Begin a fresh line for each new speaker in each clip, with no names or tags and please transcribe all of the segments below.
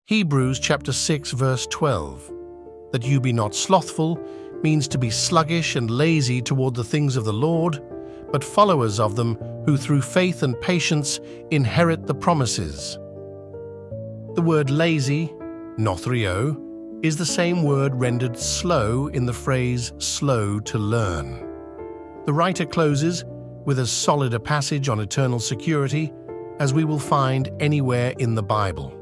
Hebrews chapter 6 verse 12. That you be not slothful means to be sluggish and lazy toward the things of the Lord, but followers of them who through faith and patience inherit the promises. The word lazy, nothrio, is the same word rendered slow in the phrase slow to learn. The writer closes with as solid a passage on eternal security as we will find anywhere in the Bible.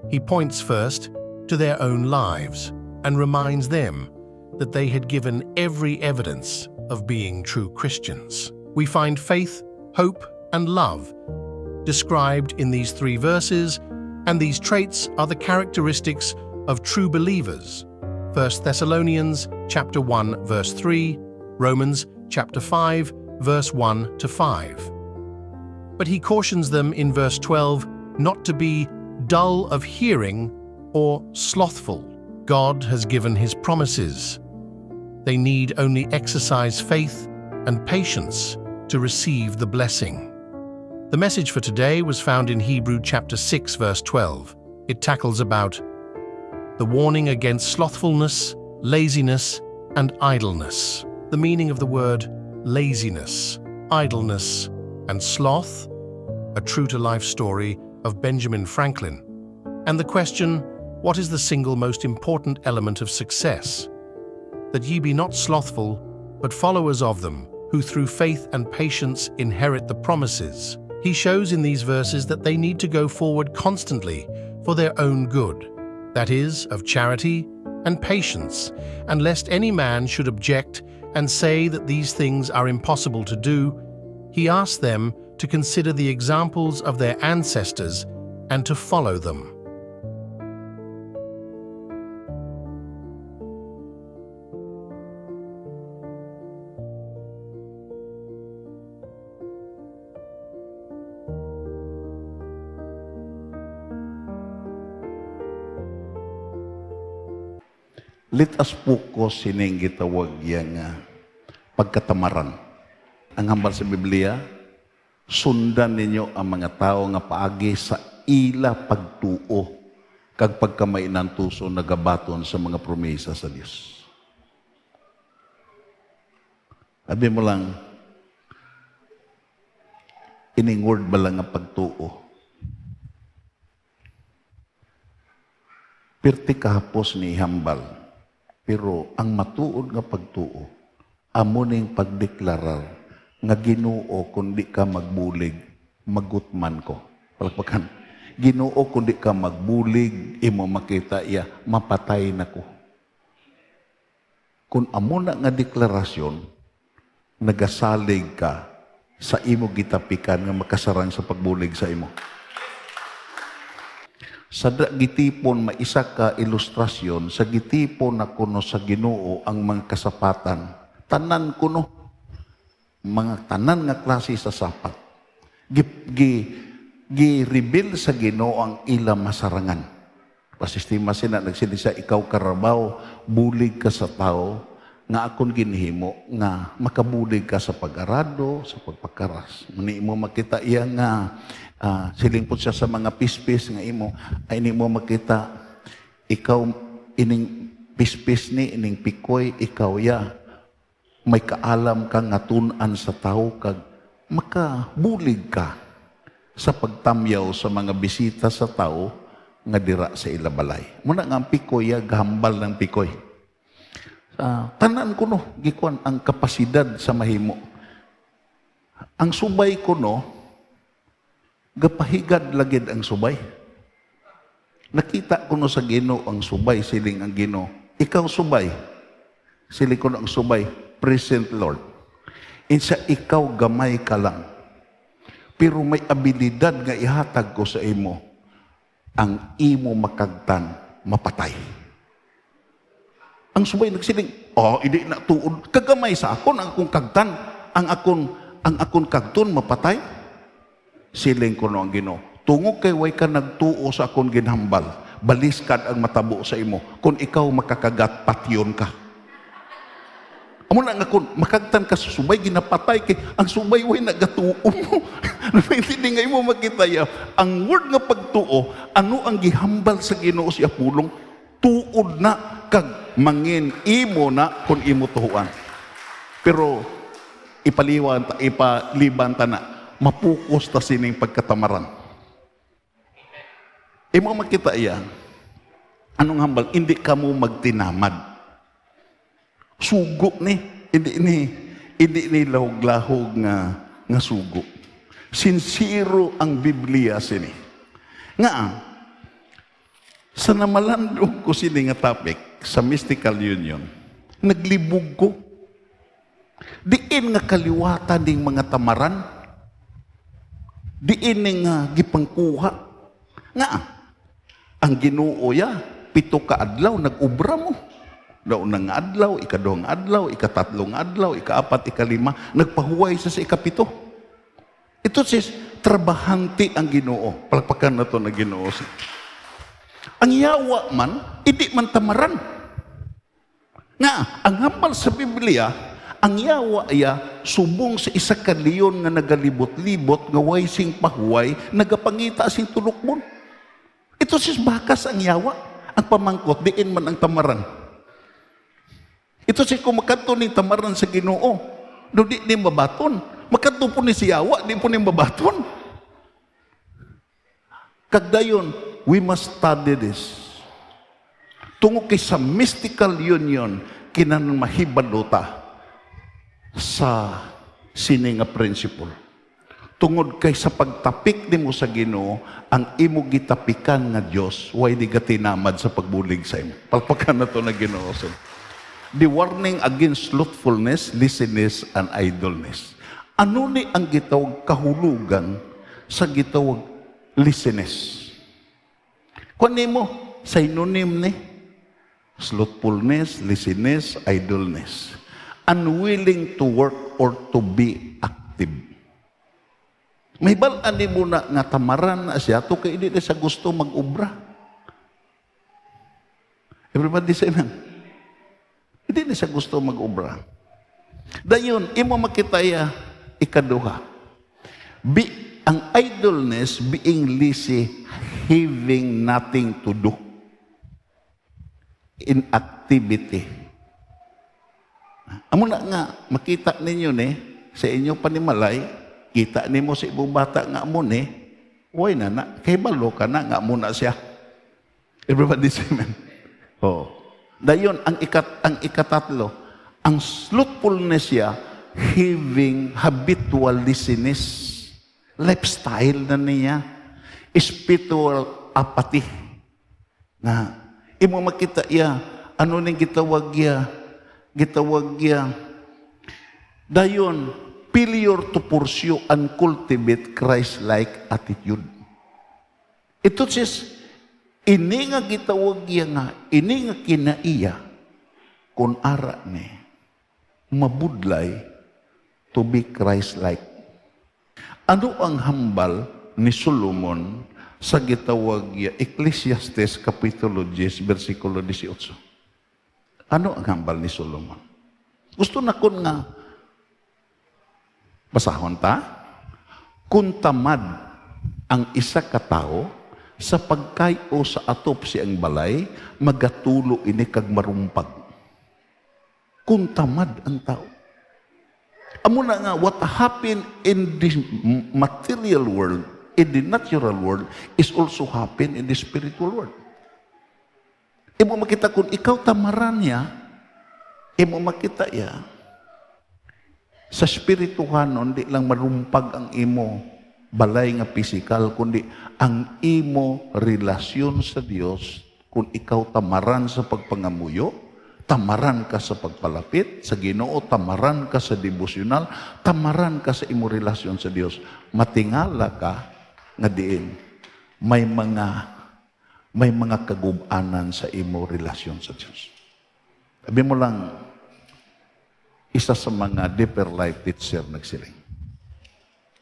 He points first to their own lives and reminds them that they had given every evidence of being true Christians. We find faith, hope, and love described in these 3 verses, and these traits are the characteristics of true believers. 1 Thessalonians chapter 1 verse 3, Romans chapter 5 verse 1 to 5. But he cautions them in verse 12 not to be dull of hearing or slothful. God has given his promises. They need only exercise faith and patience to receive the blessing. The message for today was found in Hebrews chapter 6 verse 12. It tackles about the warning against slothfulness, laziness, and idleness. The meaning of the word laziness, idleness, and sloth, a true-to-life story of Benjamin Franklin. And the question, what is the single most important element of success? That ye be not slothful, but followers of them, who through faith and patience inherit the promises. He shows in these verses that they need to go forward constantly for their own good, that is, of charity and patience, and lest any man should object and say that these things are impossible to do, he asks them to consider the examples of their ancestors and to follow them.
Let us focus sining gitawag yang pagkatamaran. Ang hambal sa Biblia, sundan ninyo ang mga tao nga paagi sa ila pagtuo kag pagkamainan tuso nagabaton sa mga promesa sa Dios. Sabi mo lang, ining word ba lang nga pagtuo? Pirti kahapos ni hambal. Pero ang matuod nga pagtuo, amo ning pagdeklarar nga Ginoo kundi ka magbulig, magutman ko. Palakpakan. Ginoo kundi ka magbulig, imo makita iya, mapatay na ko. Kung amo na nga deklarasyon, nagasalig ka sa imo gitapikan nga makasarang sa pagbulig sa imo. Sa gitipon, maisa ka ilustrasyon, sa gitipon na kuno sa Ginoo ang mga kasapatan. Tanan kuno, mga tanan nga klase sa sapat. Gi-reveal sa Ginoo ang ilang masarangan. Pasistima sina, nagsilisa, ikaw karabaw, bulig ka sa tao, nga akon ginhimo, nga makabulig ka sa pag-arado, sa pagpakaras. Muni mo makita iya nga, silingpot siya sa mga pispis nga imo, ay ini mo makita, ikaw ining pispis ni, ining pikoy, ikaw ya, may kaalam ka nga tunan sa tao, kag makabulig ka sa pagtamyaw sa mga bisita sa tao, nga dira sa ilabalay. Muna nga ang pikoy, gahambal ng pikoy. Tanan ko no, gikuan ang kapasidad sa mahimo. Ang subay ko no, gapahigad lagid ang subay. Nakita ko no sa Ginoo ang subay, siling ang Ginoo. Ikaw subay, siling ko no ang subay, present Lord. Insa ikaw gamay ka lang. Pero may abilidad nga ihatag ko sa imo, ang imo makagtan, mapatay. Ang subay nagsiling, hindi na tuod. Kagamay sa akon, ang akong kagtan, ang akon kagton, mapatay. Siling ko no ang Ginoo. Tungog kay way ka nagtuo sa akon ginhambal, baliskad ang matabo sa imo. Kung ikaw makakagat, patyon ka. Amo na nga kung makagtan ka sa subay, ginapatay kay ang subay way nagatuo mo. Hindi nga mo makitaya. Ang word nga pagtuo, ano ang gihambal sa Ginoo si Apulong? Tuod na kag mangin imo na kung imo tuhuan. Pero ipaliban ta na, mapukos ta sining pagkatamaran. Imo makita iya, anong hambal? Hindi ka mo magtinamad. Sugo ni, hindi ni lahog-lahog nga sugo. Sincero ang Biblia sini. Nga, sa namalandong ko sini nga topic, sa mystical union, naglibog ko. Diin nga kaliwatan ding mga tamaran, diin nga gipangkuha. Nga, ang Ginoo ya, 7 ka adlaw, nag-ubra mo. Naunang adlaw, ikaduhang adlaw, ikatatlong adlaw, ikaapat, ikalima, nagpahuway sa ikapito. Ito sis, trabahante ang Ginoo. Palakpakan na ito na Ginoo. Ang yawa man, hindi man tamaran. Nga, ang hambal sa Biblia, ang yawa iya, subong sa isa ka leon nga nagalibot-libot, nga way sing pahuway, nagapangita sing tulukmon. Ito sis, bakas ang yawa. Ang pamangkot, diin man ang tamaran. Ito si kumakanto ni tamaran sa Ginoo. Do di mabaton. Makanto po ni siyawa, di po ni mabaton. Kagdayon, we must study this. Tungo kay sa mystical union, kinahanglan mahibadota sa sini nga principle. Tungod kay sa pagtapik nimo sa Ginoo, ang imo gitapikan nga Dios, way di gatinamad sa pagbulig sa imo. Palpakan na to na Ginoo. The warning against slothfulness, laziness, and idleness. Ano ni ang gitawag kahulugan sa gitawag laziness? Kung mo, synonym ni slothfulness, laziness, idleness. Unwilling to work or to be active. May balaan ni mo na nga tamaran na siya, to kay hindi na siya gusto mag-ubra. Everybody say amen. Hindi na siya gusto mag-ubra. Dayon, imo makitaya ikaduha. Ang idleness, being lazy, having nothing to do. Inactivity. Amo na nga, makita ninyo ni, sa inyo panimalay, kita nimo sa ibong bata nga mo ni, uy na, kay balo ka na, nga muna siya. Everybody say amen. Oh. Dayon, ang ikatatlo, ang slothfulness siya, having habitual laziness, lifestyle na niya, spiritual apathy. Na, imo makita iya, ano ning gitawag iya, dayon, failure to pursue and cultivate Christ-like attitude. Ito says, ini nga gitawag iya nga, ini nga kinaiya, kung ara ni, mabudlay to be Christ-like. Ano ang hambal ni Solomon sa gitawag iya, Ecclesiastes Kapitulo 10, versikulo 18? Ano ang hambal ni Solomon? Gusto na kun nga, basahon ta, kung tamad ang isa ka tao, sa pagkayo sa atop siyang balay, magatulo ini kag marumpag. Kung tamad ang tao. Amo na nga, what happened in this material world, in the natural world, is also happen in the spiritual world. Imo makita kung ikaw tamaran niya, imo makita ya, sa spirituhanon, di lang marumpag ang imo balay nga pisikal, kundi ang imo relasyon sa Dios, kung ikaw tamaran sa pagpangamuyo, tamaran ka sa pagpalapit sa Ginoo, tamaran ka sa devosyonal, tamaran ka sa imo relasyon sa Dios, matingala ka nga diin may mga kagub-anan sa imo relasyon sa Dios. Sabi mo lang, isa sa mga deeper life teacher nagsiling,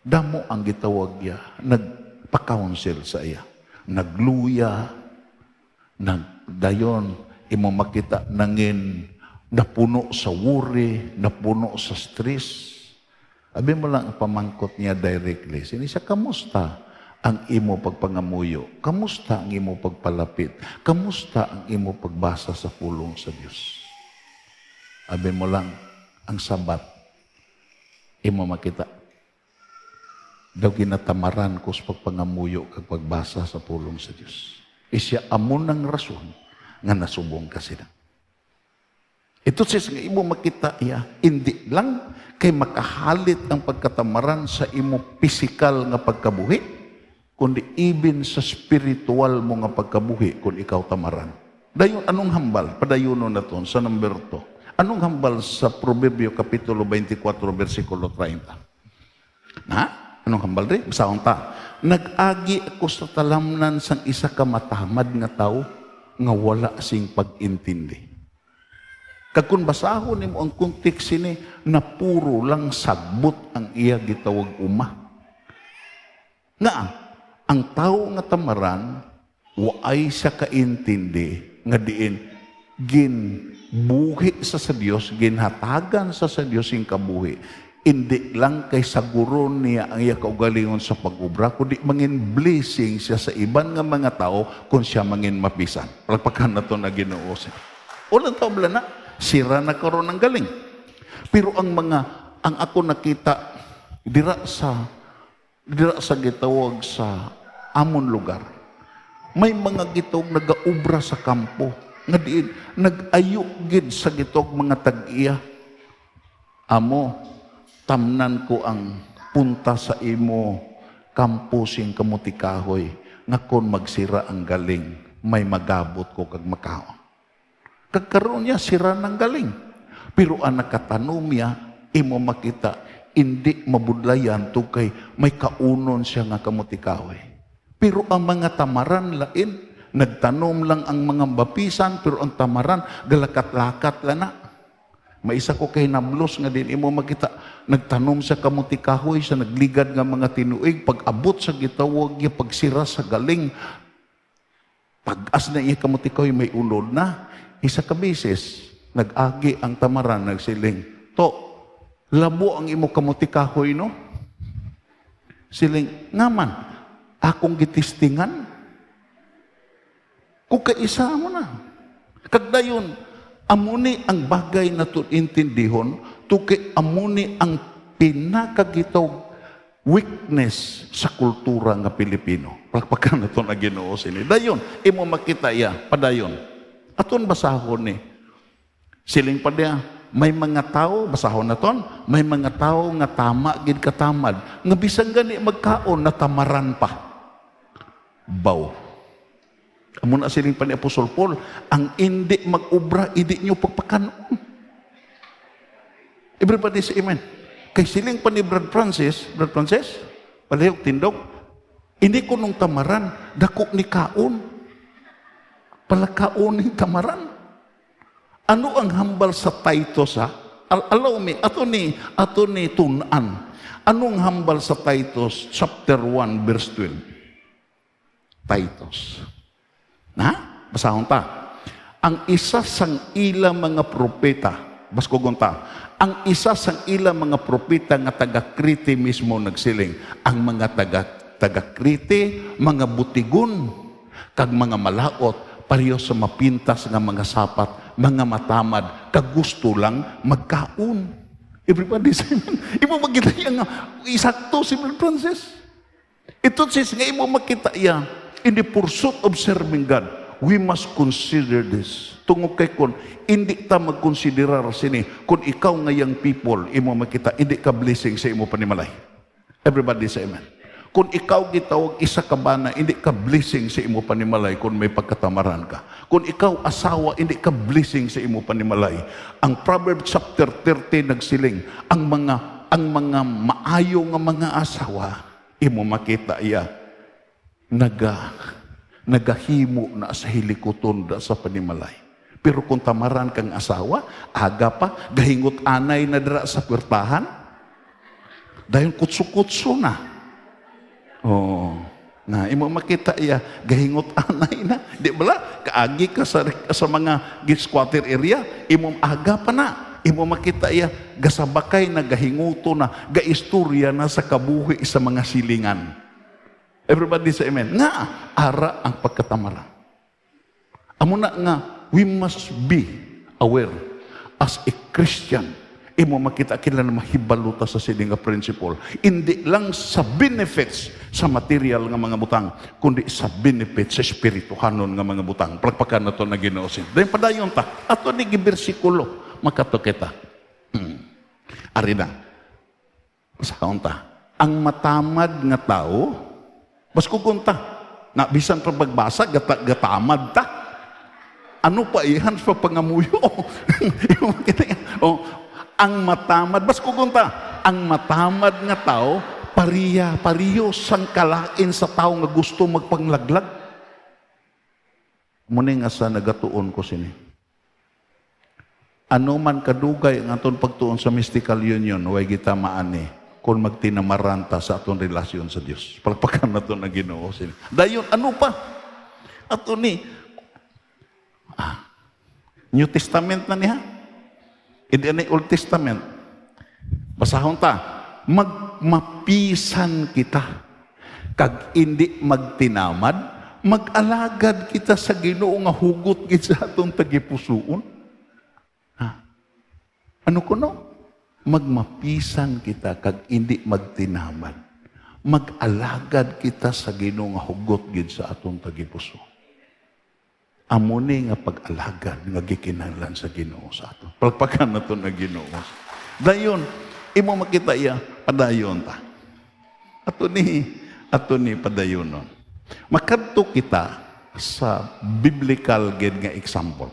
damo ang gitawag niya, nagpa-counsel sa iya, nagluya, nagdayon, imo makita nangin napuno sa worry, napuno sa stress. Abi mo lang ang pamangkot niya directly. Sini siya, kamusta ang imo pagpangamuyo? Kamusta ang imo pagpalapit? Kamusta ang imo pagbasa sa pulong sa Dios? Abi mo lang ang sabat, imo makita. Daw ginatamaran ko sa pagpangamuyo kag pagbasa sa pulong sa Dios. Isya amon ng rason nga nasubong ka sila. Ito sis nga imo makita iya, hindi lang kay makahalit ang pagkatamaran sa imo pisikal nga pagkabuhi, kundi even sa spiritual mo nga pagkabuhi kung ikaw tamaran. Dayon anong hambal? Padayonon na to sa number 2. Anong hambal sa Proverbio Kapitulo 24, versikulo 30? Anong hambal rin? Basahon ta. Nag-agi ako sa talamnan sang isa ka matamad nga tao nga wala sing pag-intindi. Kung basahon nimo ang kontekst ini na puro lang sagbot ang iya gitawag uma. Nga, ang tao nga tamaran, waay siya kaintindi, nga diin, ginbuhi sa Diyos, ginhatagan sa Diyos yung kabuhi. Hindi lang kay saguron niya ang iya kaugalingon sa pag-ubra, kundi mangin blessing siya sa iban nga mga tao kung siya mangin mapisan. Palagpakan na ito na Ginoo siya. Ulang tao na, sira na karon ng galing. Pero ang ako nakita dira sa gitawag sa amon lugar, may mga gitawag nagaubra sa kampo nga diin nag-ayo gid sa gitawag mga tag-iya. Amo tamnan ko ang punta sa imo kampo sing kamuti kahoy nga kon magsira ang galing may magabot ko kag makaon. Kagkaroon niya, sira ng galing. Pero ang nakatanom niya, imo makita, hindi mabudlayan to kay may kaunon siya nga kamuti kahoy. Pero ang mga tamaran lain, nagtanom lang ang mga bapisan, pero ang tamaran, galakat-lakat lang na. May isa ko kay nablos nga din, imo makita, nagtanom sa kamuti kahoy, sa nagligad nga mga tinuig, pag-abot sa gitawag niya, pagsira sa galing, pag-as na iya kamuti kahoy, may unod na. Isa ka beses, nag-agi ang tamaran, nagsiling, to, labo ang imo kamuti kahoy, no? Siling, ngaman, akong gitistingan, kung kaisa mo na. Kagdayon, amuni ang bagay na to intindihon, to kay amuni ang pinakagitaw weakness sa kultura nga Pilipino. Palakpakan na to na Ginoo sini. Dayon, imo makita iya, padayon. Aton basahon ni. Siling pa diya, may mga tao, basahon na ton, may mga tao nga tama, gid katamad, nga bisang gani magkaon, na tamaran pa. Baw. Amo na siling pa ni Apostol Paul, ang hindi mag-ubra, hindi nyo pagpakanon. Everybody say amen. Kay siling pa ni Brad Francis, palihog tindog, hindi ko nung tamaran, dako ni kaon. Palakauning tamaran. Ano ang hambal sa Titus, ha? Allow me, ato ni tunan. Anong hambal sa Titus, chapter 1, verse 12? Titus. Basahon ta. Ang isa sang ila mga propeta, basko gunta, ang isa sang ila mga propeta nga taga-Crete mismo nagsiling, ang mga taga-Crete, mga butigon, kag mga malaot, pareho sa mapintas nga mga sapat, mga matamad, kagusto lang magkaon. Everybody say, imo makita yan nga, isakto si Brother Francis. Ito sis nga imo makita yan, in the pursuit of serving God, we must consider this. Tungod kay kon, hindi ta magkonsiderar sini, kung ikaw nga young people, imo makita, hindi ka blessing sa imo panimalay. Everybody say amen. Kung ikaw gitawag isa ka bana, hindi ka blessing sa imo panimalay kung may pagkatamaran ka. Kung ikaw asawa, hindi ka blessing sa imo panimalay. Ang Proverbs chapter 30 nagsiling, ang mga maayo nga mga asawa, imo makita iya, nagahimo na sa hilikoton sa panimalay. Pero kung tamaran kang asawa, aga pa, gahingot anay na dira sa kwartahan, dahil kutso-kutso na. Oh, Na imo makita iya gahingot anay na. Di bala kaagi ka sa mga squatter area, imo aga pa na. Imo makita iya gasabakay na gahinguto na gaistorya na sa kabuhi sa mga silingan. Everybody say amen. Nga ara ang pagkatamara. Amo na nga we must be aware as a Christian. Imo makita kila na mahibaluta sa siling nga principle. Hindi lang sa benefits sa material nga mga butang, kundi sa benefits sa espirituhanon nga mga butang. Palakpakan na ito na Ginoo. Dahil padayon ta, ato ni gibersikulo, makato kita. Ari na, sa kaunta, ang matamad nga tao, bas kukunta, na bisan pa magbasa, gatamad ta. Ano pa ihan sa pangamuyo? Ang matamad, bas kukunta, ang matamad nga tao, pariyo sang kalain sa tao nga gusto magpanglaglag. Muna nga sa nagatuon ko sini. Ano man kadugay ang aton pagtuon sa mystical union, way kita maani, kung magtinamaranta sa aton relasyon sa Dios. Palpakan na ito na Ginoo sini. Dayon, ano pa? Ato ni, New Testament na niya. Hindi na Old Testament. Basahon ta, magmapisan kita. Kag hindi magtinamad, mag-alagad kita sa Ginoo nga hugot gid sa atong tagipusoon. Ano kuno? Magmapisan kita kag hindi magtinamad. Mag-alagad kita sa Ginoo nga hugot gid sa atong tagipuso. Amo ni nga pag-alagad nga gikinahanglan sa Ginoo sa ato. Palpakan na ito na Ginoo. Dayon, imo makita iya, padayon ta. Ato ni padayonon. Makadto kita sa biblical gid nga example.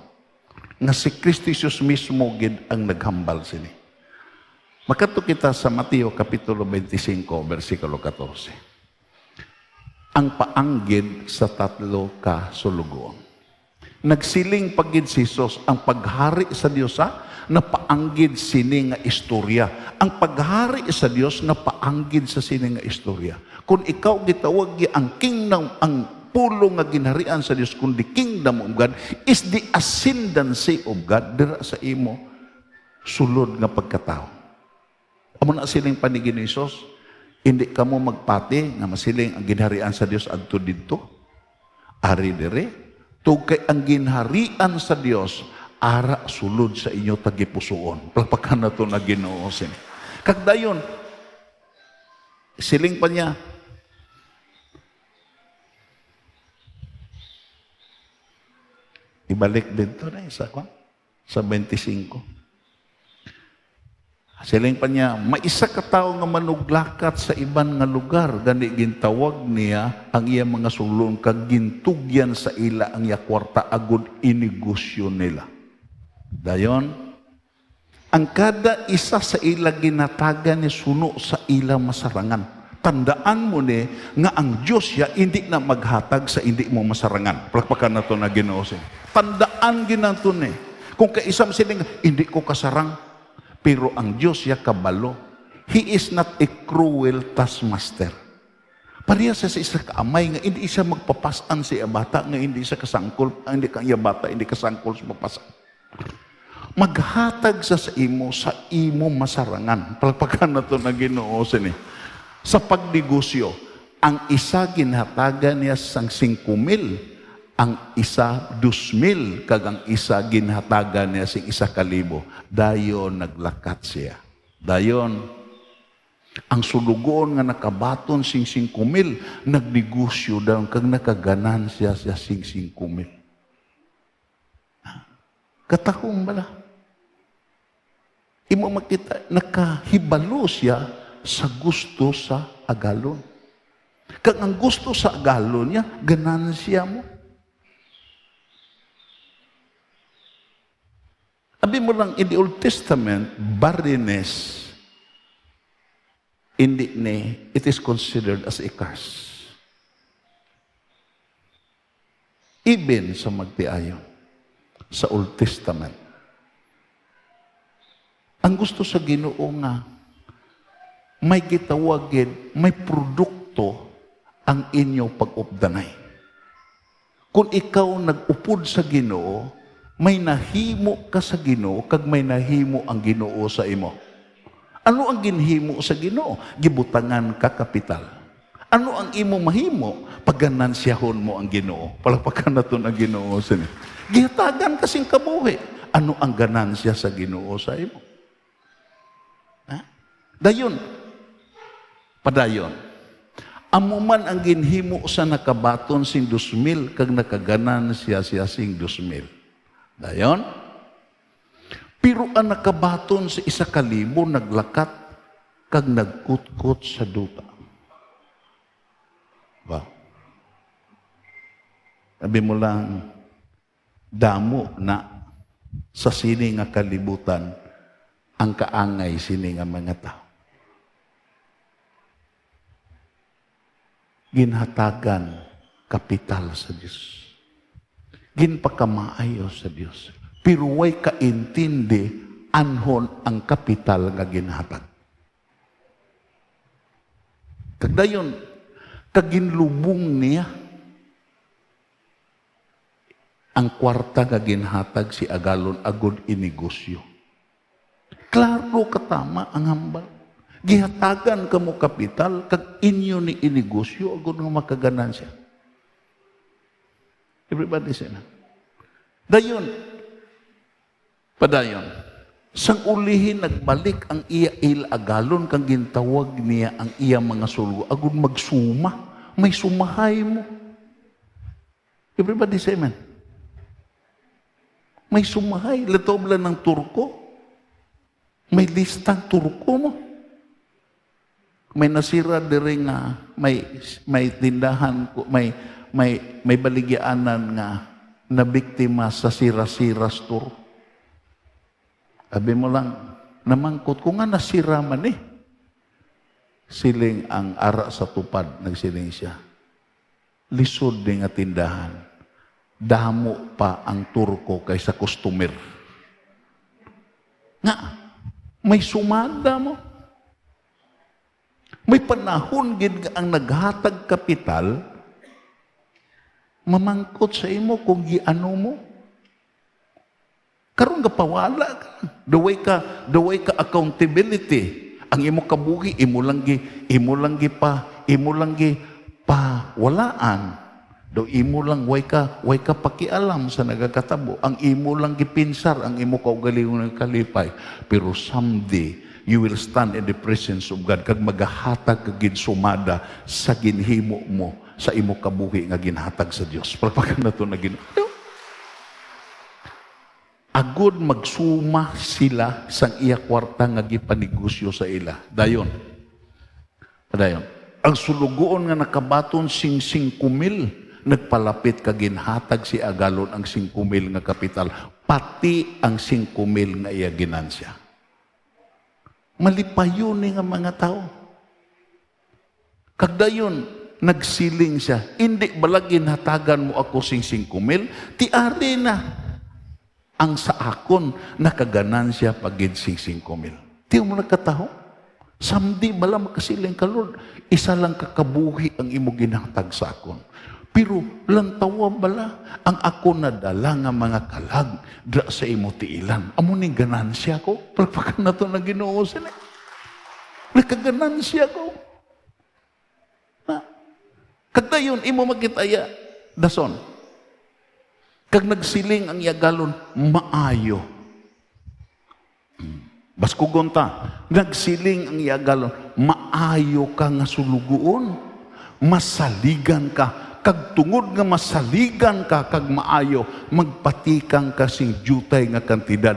Nga si Kristo Jesus mismo gid ang naghambal sini. Makadto kita sa Mateo kapitulo 25 bersikulo 14. Ang paanggid sa tatlo ka sulugoon. Nagsiling pagid si Jesus ang paghari sa Dios napaanggid sini nga istorya. Ang paghari sa Dios napaanggid sa sini nga istorya. Kung ikaw gitawag ang kingdom, ang pulo nga ginharian sa Dios, kung the kingdom of God is the ascendancy of God dira sa imo sulod nga pagkatao. Amo na siling panigin ni Jesus, hindi kamo magpati nga masiling ang ginharian sa Dios adto didto. Ari dire tugkay ang ginharian sa Dios ara sulod sa inyo tagipusoon. Palpakan na ito na Ginoo. Kag dayon, siling pa niya, ibalik dito na isa ko, sa 25. Siling pa niya, maisa ka tao nga manuglakat sa iban nga lugar, gani gintawag niya ang iya mga sulong kag gintugyan sa ila ang iya kwarta agud inegosyo nila. Dayon, ang kada isa sa ila ginatagan ni suno sa ila masarangan. Tandaan mo ni nga ang Diyos ya hindi na maghatag sa hindi mo masarangan. Palakpakan na ito na Ginoo. Tandaan ginanto ni. Kung kaisam siling, hindi ko kasarang. Pero ang Diyos ya kabalo. He is not a cruel taskmaster. Pareha sa isa kaamay nga hindi siya magpapasan sa bata nga hindi siya kasangkol, hindi kanya bata, hindi kasangkol sa papasan. Maghatag sa imo masarangan. Palakpakan na ito na Ginoo sini. Sa pagnegosyo, ang isa ginhatagan niya sang 5,000, ang isa 2,000, kag ang isa ginhatagan niya sing 1,000. Dayon naglakat siya. Dayon, ang sulugon nga nakabaton sing 5,000, nagnegosyo daw kag nakaganan siya sing 5,000. Katakong bala. Imo makita, nakahibalo siya sa gusto sa agalon. Kag ang gusto sa agalon niya, ganansya mo. Abi mo lang, in the Old Testament, barrenness, it is considered as a curse. Even sa magtiayon, sa Old Testament. Ang gusto sa Ginoo nga, may gitawagin, may produkto, ang inyo pag-updanay. Kung ikaw nag-upod sa Ginoo, may nahimo ka sa Ginoo, kag may nahimo ang Ginoo sa imo. Ano ang ginhimo sa Ginoo? Gibutangan ka kapital. Ano ang imo mahimo? Pagganansiyahon mo ang Ginoo. Palakpakan na ito ang Ginoo sa inyo. Gihatagan kasing kabuhi. Ano ang ganansya sa Ginoo sa imo? Ha? Dayon. Padayon. Amo man ang ginhimo sa nakabaton sing 2,000 kag nakaganansya siya sing 2,000. Dayon. Pero ang nakabaton sa 1,000 naglakat kag nagkutkot sa duta. Ba? Sabi mo lang, damo na sa sini nga kalibutan ang kaangay sini nga mga tao. Ginhatagan kapital sa Diyos. Ginpakamaayo sa Diyos. Pero way kaintindi anhon ang kapital nga ginhatag. Kagdayon, kaginlubong niya ang kwarta nga ginhatag si agalon agud inegosyo. Klaro katama ang hambal. Gihatagan kamo kapital kag inyo ni inegosyo agud nga makaganansya. Everybody say na. Dayon, padayon, sang ulihin nagbalik ang iya agalon kang gintawag niya ang iya mga sulgo agud magsuma, may sumahay mo. Everybody say amen. May sumahay, latob lang ng turko. May listang turko mo. May nasira diri nga may tindahan ko, may baligyaanan nga na biktima sa sira-sira store. Sabi mo lang, namangkot ko nga nasira man eh. Siling ang ara sa tupad, nagsiling siya. Lisod din nga tindahan. Damo pa ang turko kaysa customer. Nga, may sumada mo. May panahon gid ang naghatag kapital, mamangkot sa imo kung giano mo. Karon gapawala ka. The way ka accountability. Ang imo kabuhi, imo lang gi pa walaan. Do imo lang way ka pakialam sa nagakatabo. Ang imo lang gipinsar, ang imo kaugalingon ng kalipay. Pero someday you will stand in the presence of God kag magahatag kag ginsumada sa ginhimo mo sa imo kabuhi nga ginhatag sa Dios. Palpakan na to na Ginoo. Agud magsuma sila sang iya kwarta nga gipanegosyo sa ila. Dayon. Ang sulugoon nga nakabaton sing 5,000 nagpalapit kag ginhatag si agalon ang 5,000 nga kapital pati ang 5,000 nga iya ginansya. Malipayon ni nga mga tao. Kagdayon, nagsiling siya. Hindi balagin hatagan mo ako sing 5,000, tiari na ang sa akon nakaganansya pagid sing 5,000. Tiyo mo nagkataho? Samdi bala makasiling ka, Lord. Isa lang kakabuhi ang imo ginhatag sa akon. Pero lantawa bala ang ako nadala nga mga kalag dra sa imo tiilan. Amo ning ganansya ko. Palpakan na to na Ginoo sila. Nakaganansya ko. Kagdayon imo makitaya dason. Kag nagsiling ang yagalon maayo. Baskugon ta. Nagsiling ang yagalon maayo ka nga sulugoon. Masaligan ka. Kag tungod nga masaligan ka kag maayo, magpatikang ka sing jutay nga kantidad.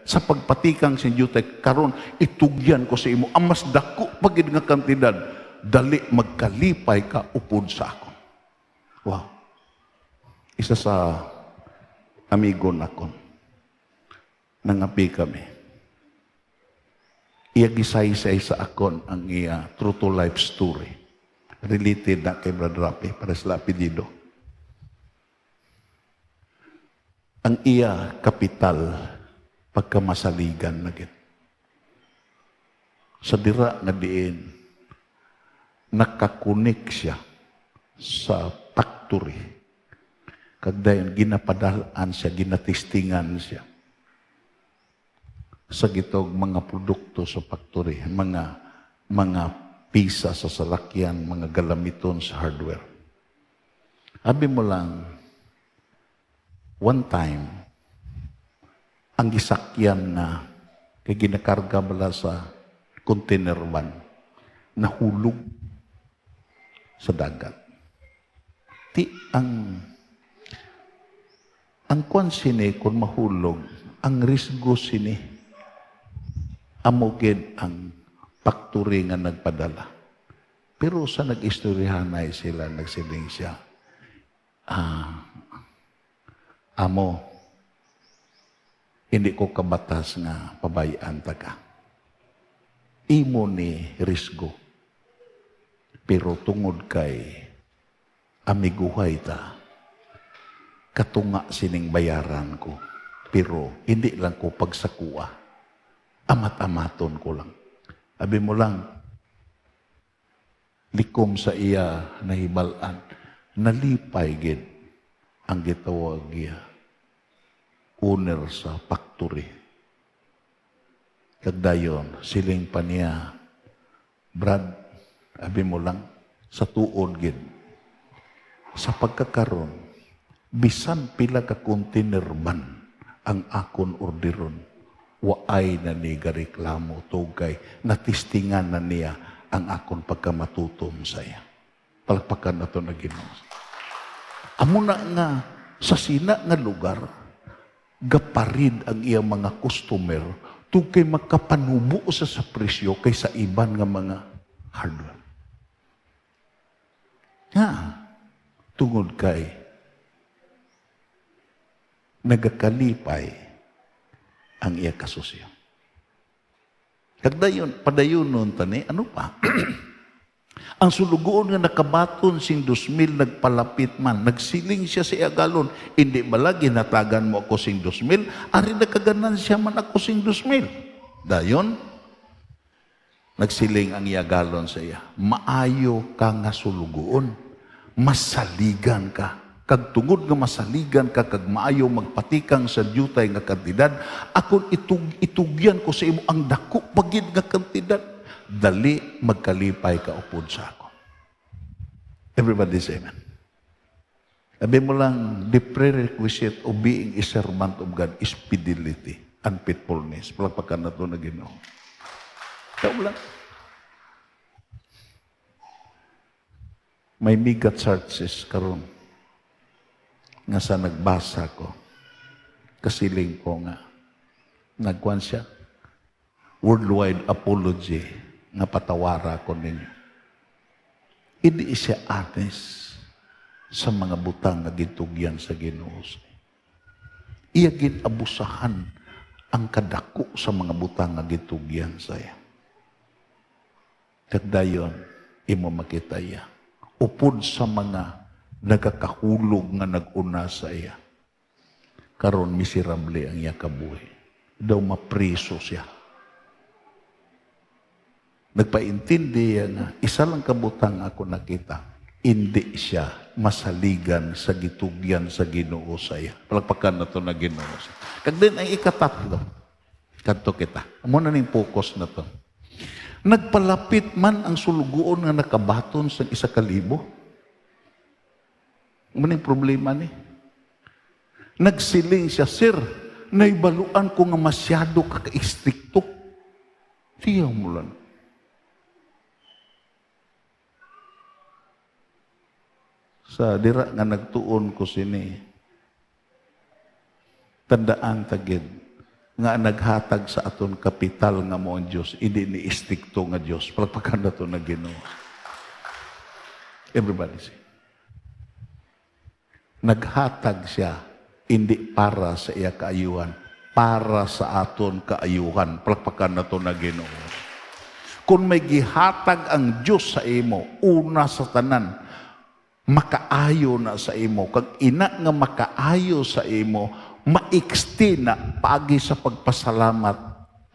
Sa pagpatikang sing jutay, karon itugyan ko sa imo, ang mas dako pagid nga kantidad, dali magkalipay ka upod sa ako. Wow. Isa sa amigo nakon, nangapi kami. Iya gisaysay sa akon ang iya true to life story. Related na kay Brother Rapi, para sa apelyido. Ang iya kapital pagkamasaligan na gid. Sa dira nga diin nakakunik siya sa factory. Kagdayon, ginapadalaan siya, ginatistingan siya sa gitog mga produkto sa factory, mga pisa sa salakyan, mga galamiton sa hardware. Abi mo lang, one time, ang gisakyan na kay ginakarga bala sa container van, nahulog sa dagat. Ti ang kwan sini kung mahulog, ang risgo sini, amugin ang factory nga nagpadala. Pero sa nag-istoryahanay sila, nagsiling siya, amo, hindi ko kabatas nga pabayaan taga. Imo ni risgo. Pero tungod kay amiguhay ta, katunga sining bayaran ko. Pero hindi lang ko pagsakua. Amat-amaton ko lang. Abi mo lang, likom sa iya nahibalan, nalipay gid ang gitawag iya owner sa factory. Kagdayon, siling pa niya, Brad, abi mo lang, sa tuod gid, sa pagkakaroon, bisan pila ka container man ang akon orderon, waay na ni gareklamo tugay, natistingan na niya ang akon pagkamatutom saya. Palakpakan na ito na Ginoo. Amo na nga, sa sina nga lugar, gaparid ang iyang mga customer, tugay makapanubo sa presyo kaysa iban nga mga hardware. Tungod kay, nagakalipay ang iya kasusyo. Kagdayon, padayon nun tani, ano pa? Ang sulugoon nga nakabaton sing 2,000 nagpalapit man, nagsiling siya sa iagalon, hindi bala ginatagan mo ako sing 2,000, ari nakaganan siya man ako sing 2,000. Dayon, nagsiling ang iagalon sa iya, maayo ka nga sulugoon, masaligan ka. Kag tungod nga masaligan ka, kag maayo magpatikang sa diyutay nga kantidad, akon itugyan ko sa imo ang dako pagid nga kantidad, dali magkalipay ka upod sa ako. Everybody say amen. Sabi mo lang, the prerequisite of being a servant of God is fidelity and faithfulness. Palagpakan na ito na Ginoo. Ikaw lang. May mega churches karon nga sa nagbasa ko, kasiling ko nga, nagkuhan siya, worldwide apology, nga patawara ko ninyo. Hindi siya honest sa mga butang nga gitugyan sa Ginoo. Iya ginabusahan ang kadako sa mga butang nga gitugyan saya. Kagdayon, imo makita iya. Upod sa mga nagakahulog nga nag-una sa iya. Karon miserable ang iya kabuhi. Daw mapriso siya. Nagpaintindi nga, isa lang kabutang ako nakita, hindi siya masaligan sa gitugyan sa Ginoo sa iya. Palagpakan na ito na Ginoo sa iya. Kag din ang ikatatlo, kadto kita. Muna ning focus na to. Nagpalapit man ang sulugoon nga nakabaton sa 1,000. Maning problema ni. Nagsiling siya, Sir, naibaluan ko nga masyado kaka-istrikto. Siyaw mo lang. Sa dira nga nagtuon ko sini, tandaan tagid, nga naghatag sa aton kapital nga mo ang Diyos, hindi ni istrikto nga Diyos. Palagpakan na ito na Ginoo. Everybody say. Naghatag siya, hindi para sa iya kaayuhan, para sa aton kaayuhan. Palakpakan na ito na Ginoo. Kung may gihatag ang Diyos sa imo, una sa tanan, makaayo na sa imo. Kag ina nga makaayo sa imo, maiksti na pagi sa pagpasalamat,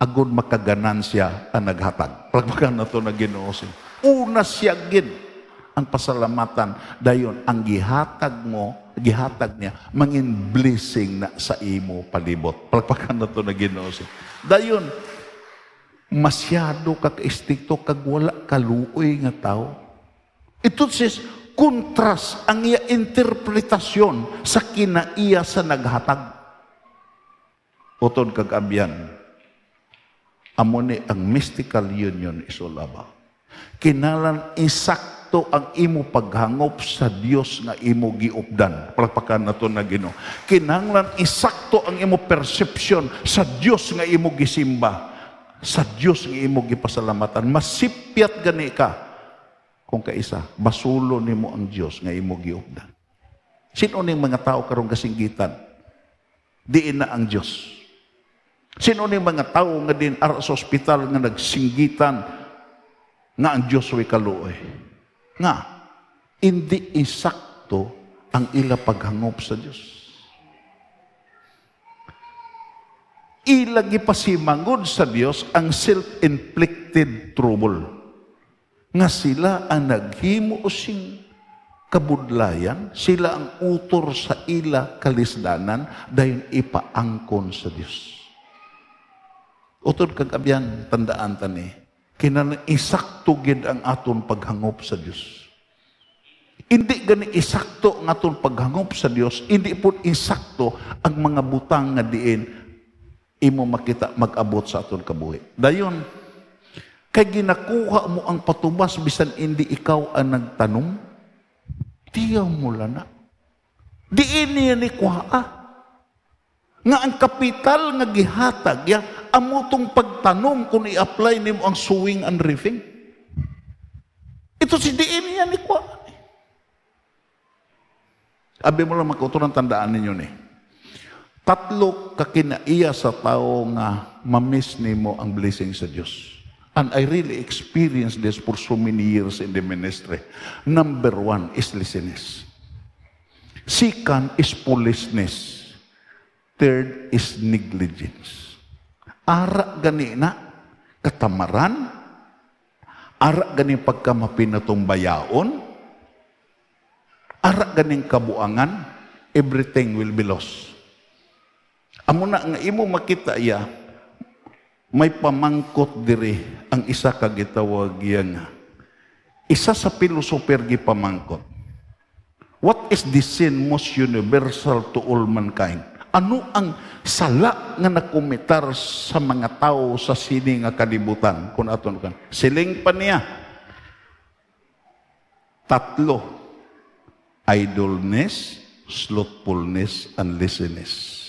agud makaganan siya ang naghatag. Palakpakan na ito na Ginoo. Una siya gid. ang pasalamatan. Dayon, ang gihatag niya, mangin blessing na sa imo palibot. Palpakan na ito na Ginoo. Dayon, masyado kag-istikto, kag wala kaluoy nga tao. Ito says, kontras ang iya interpretasyon sa kinaiya sa naghatag. Utod kag abyan, amo ni ang mystical union is all about. Kinalan isakto ang imo paghangop sa Dios nga imo giupdan. Palakpakan nato na Ginoo. Kinahanglan isakto ang imo perception sa Dios nga imo gisimba, sa Dios nga imo gipasalamatan. Masipyat gani ka kung kaisa basulo nimo ang Dios nga imo giupdan. Sino ning mga tao karong kasinggitan? Diin na ang Dios. Sino ning mga tao nga din ara sa ospital nga nagsinggitan nga ang Diyos way kaluoy? Nga, hindi isakto ang ila paghangop sa Diyos. Ila gipasimangod sa Diyos ang self-inflicted trouble. Nga sila ang naghimo sing kabudlayan, sila ang utor sa ila kalisdanan, dayon ipaangkon sa Diyos. Utod kag abyan, tandaan tani, kinahanglan isakto gid ang aton paghangop sa Dios. Hindi gani isakto ang aton paghangop sa Dios, hindi po isakto ang mga butang nga diin imo makita mag-abot sa aton kabuhi. Dayon, kay ginakuha mo ang patubas bisan hindi ikaw ang nagtanom, tiyaw mo lana. Diin niya ni kuha. Nga ang kapital nga gihatag ya amutong pagtanom kung i-apply nimo ang sowing and reaping. Ito si diin niya ni kwa. Abi mo lang magkutunan tandaan ninyo ni. Tatlo kakinaiya sa tao nga mamiss nimo ang blessing sa Dios. And I really experienced this for so many years in the ministry. Number 1 is laziness. Second is foolishness. Third is negligence. Ara gani na katamaran, ara gani pagkamapinatong bayaon, ara ganing kabuangan, everything will be lost. Amo na nga imo makita iya, may pamangkot diri ang isa ka gitawag nga. Isa sa pilosoper gi pamangkot. What is the sin most universal to all mankind? Ano ang sala nga nakumitar sa mga tao sa sini nga kalibutan? Kung aton kan. Siling pa niya. 3. Idleness, slothfulness, and laziness.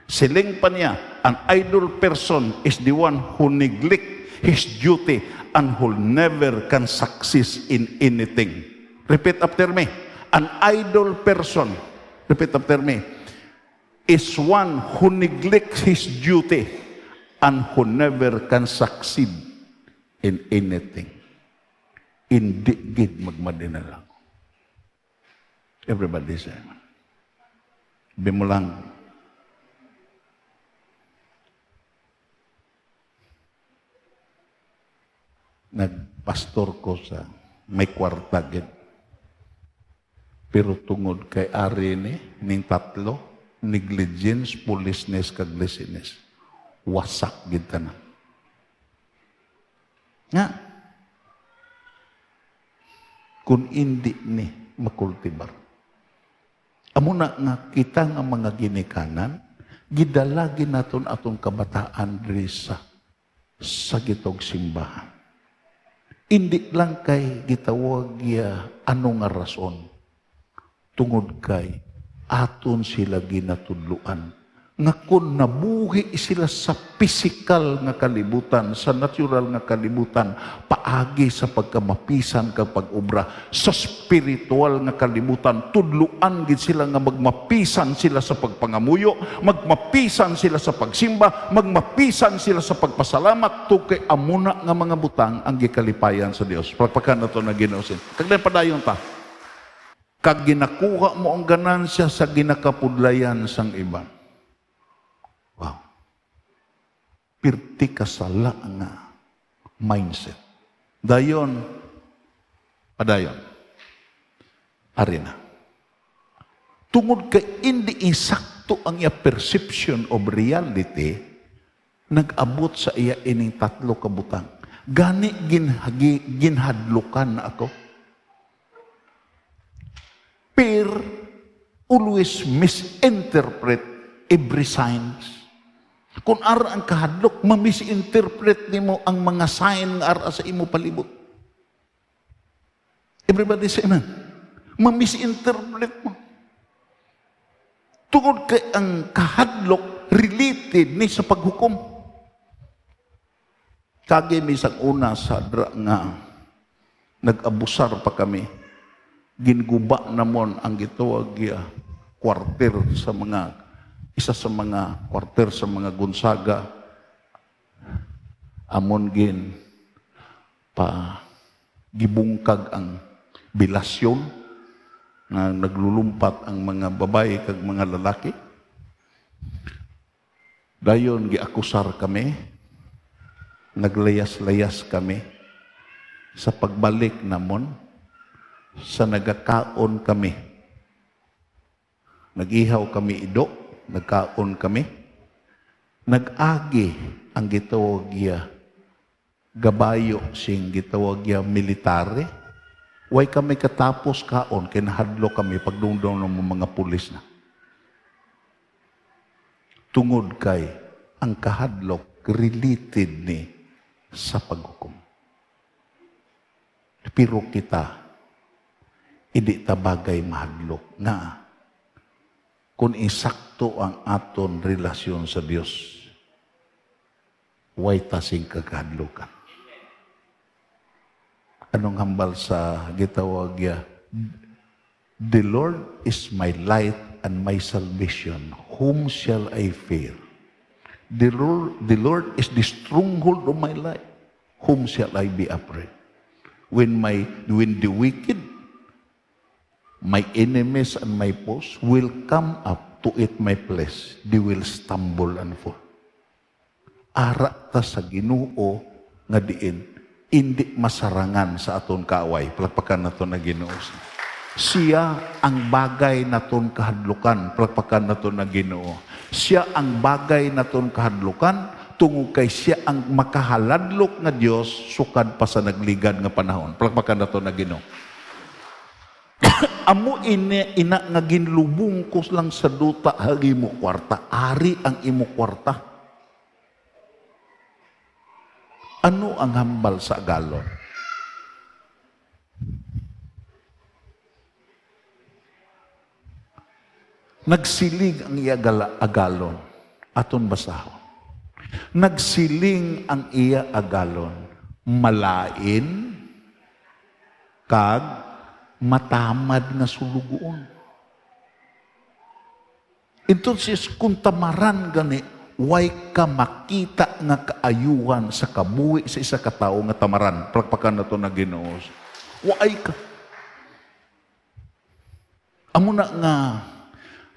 Siling pa niya, an idle person is the one who neglect his duty and who never can succeed in anything. Repeat after me. An idle person, repeat after me, is one who neglects his duty and who never can succeed in anything. Hindi gid magmadina lang. Everybody say, bimulang. Nagpastor ko sa may kwarta gid. Pero tungod kay ari ni ning 3, negligence, foolishness, kag laziness. Wasak gid tanan. Nga, kung hindi ni makultibar. Amo na nga kita nga mga ginikanan, gidalagi naton atong kabataan diri sa gitog simbahan. Hindi lang kay gitawag ano nga rason. Tungod kay aton sila ginatudluan. Nga kung nabuhi sila sa physical nga kalibutan, sa natural nga kalibutan, paagi sa pagkamapisan kag pag-ubra, sa spiritual nga kalibutan, tudluan gid sila nga magmapisan sila sa pagpangamuyo, magmapisan sila sa pagsimba, magmapisan sila sa pagpasalamat, tukay amuna nga mga butang ang gikalipayan sa Dios. Pagpakan nato na Ginoo. Kagday padayon ta. Kag ginakuha mo ang ganansya sa ginakapudlayan sang iba. Wow. Pirti kasala nga mindset. Dayon, padayon. Ari na. Tungod kay hindi insakto ang iya perception of reality, nag-abot sa iya ining tatlo ka butang. Gani ginhadlukan na ako. Fear always misinterpret every signs. Kung ara ang kahadlok, ma-misinterpret nimo ang mga sign nga ara sa imo palibot. Everybody say amen. Ma-misinterpret mo. Tungod kay ang kahadlok related ni sa paghukom. Kagi misang una sa nga nag-abusar pa kami. Ginguba namon ang gitawag kwarter sa mga isa sa mga kwarter sa mga Gonzaga. Amon gibungkag ang bilasyon na naglulumpat ang mga babae kag mga lalaki. Dayon giakusar kami, naglayas-layas kami sa pagbalik namon sa nagakaon kami. Nag-ihaw kami ido, nagkaon kami. Nag-agi ang gitawag gabayo sing gitawag military. Way kami katapos kaon, kinahadlo kami pagdungdong ng mga pulis na. Tungod kay ang kahadlok related ni sa paghukom. Pero kita, hindi tabagay mahadlok nga kung insakto ang aton relasyon sa Dios, way tasing kakahadlokan. Anong hambal sa gitawag The Lord is my light and my salvation. Whom shall I fear? The Lord is the stronghold of my life. Whom shall I be afraid? When the wicked, my enemies and my foes will come up to eat my flesh, they will stumble and fall. Ara ta sa Ginoo nga diin, hindi masarangan sa aton kaaway. Palakpakan naton na Ginoo. Siya ang bagay naton kahadlukan. Palakpakan naton na Ginoo. Siya ang bagay naton kahadlukan tungod kay siya ang makahaladlok nga Dios sukad pa sa nagligad nga panahon. Palakpakan naton na Ginoo. Amo ina nga ginlubong ko lang sa duta hagi mo kwarta. Ari ang imo kwarta. Ano ang hambal sa agalon? Nagsiling ang iya agalon. Aton basahon. Nagsiling ang iya agalon. Malain kag matamad nga sulugoon. Entonces, kung tamaran gani, way ka makita nga kaayuhan sa kabuhi sa isa ka tawo nga tamaran. Palakpakan na ito na Ginoo. Way ka. Amo na nga,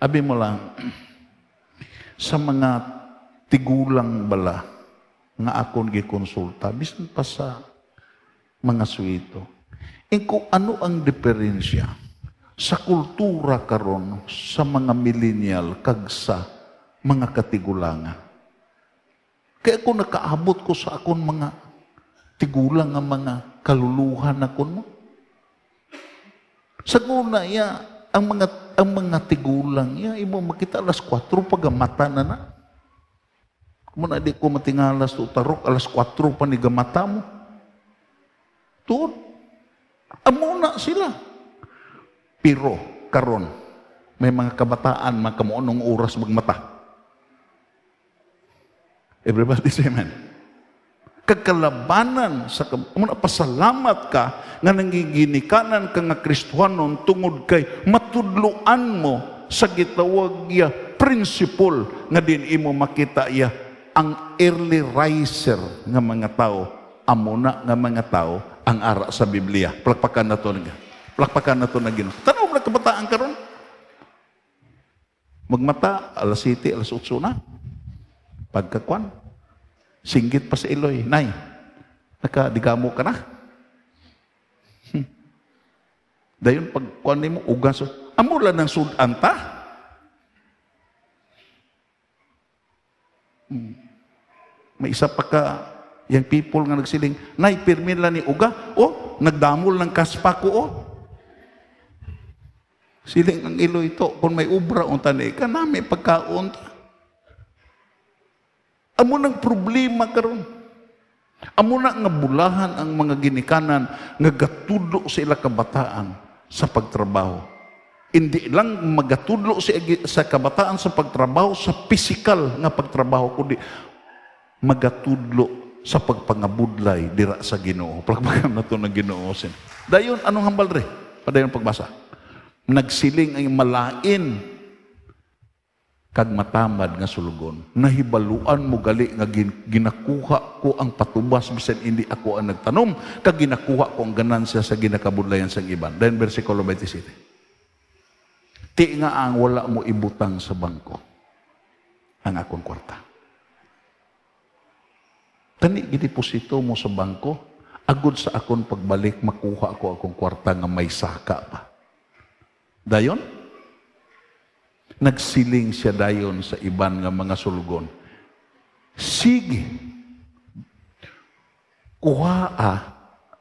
abi mo lang, sa mga tigulang bala nga akong gikonsulta, bisan pa sa mga suwito. Kung ano ang diferensya sa kultura karon sa mga millennial kag sa mga katigulangan. Kaya kung nakaabot ko sa akon mga tigulang nga mga kaluluhan akon mo. Sa una ang mga tigulang imo makita alas 4 pagamata na. Muna di ko matingalas to tarok alas 4 pa ni gamata mo. Tuod. Amuna sila. Pero karon may mga kabataan makamuonong oras magmata. Everybody say amen. Kagkalabanan sa pasalamat ka nga nangiginikanan ka nga Kristohanon tungod kay matudluan mo sa gitawag principle nga din imo makita ang early riser nga mga tao, amuna nga mga tao ang ara sa Biblia. Palakpakan na to nga. Palakpakan na to na Ginoo. Tanaw na kabataan karon. Magmata alas 7, alas 8 na. Pagkakwan, singgit pa sa iloy. Nay, nakadigamo ka na. Dayon pagkuan nimo ugas, amo lang ng sudan ta. May isa pa ka yung people nga nagsiling, nay, pirmin lang ni uga. O, nagdamol ng kaspa ko, o. Siling ang ilo ito, kung may ubra unta ni, kanami pagkaon ta. Amo ng problema karon. Amo na nga bulahan ang mga ginikanan nga gatudlo sa ila kabataan sa pagtrabaho. Hindi lang magatudlo sa kabataan sa pagtrabaho, sa pisikal nga pagtrabaho, kundi magatudlo sa pagpangabudlay dira sa Ginoo. Pagpagam na ito ng Ginoo. Dayon, anong hambal re? Padayon pagbasa. Nagsiling ay malain kag matamad nga sulugon. Nahibaluan mo gali nga ginakuha ko ang patubas bisan hindi ako ang nagtanom, kag ginakuha ko ang ganansya sa ginakabudlayan sa iban. Then versikulo 27. Ti nga ang wala mo ibutang sa bangko ang akong kwarta. Tani gideposito mo sa bangko, agud sa akon pagbalik makuha ko akong kwarta nga may saka pa. Dayon, nagsiling siya dayon sa iban nga mga sulugon. Sige, kuhaa,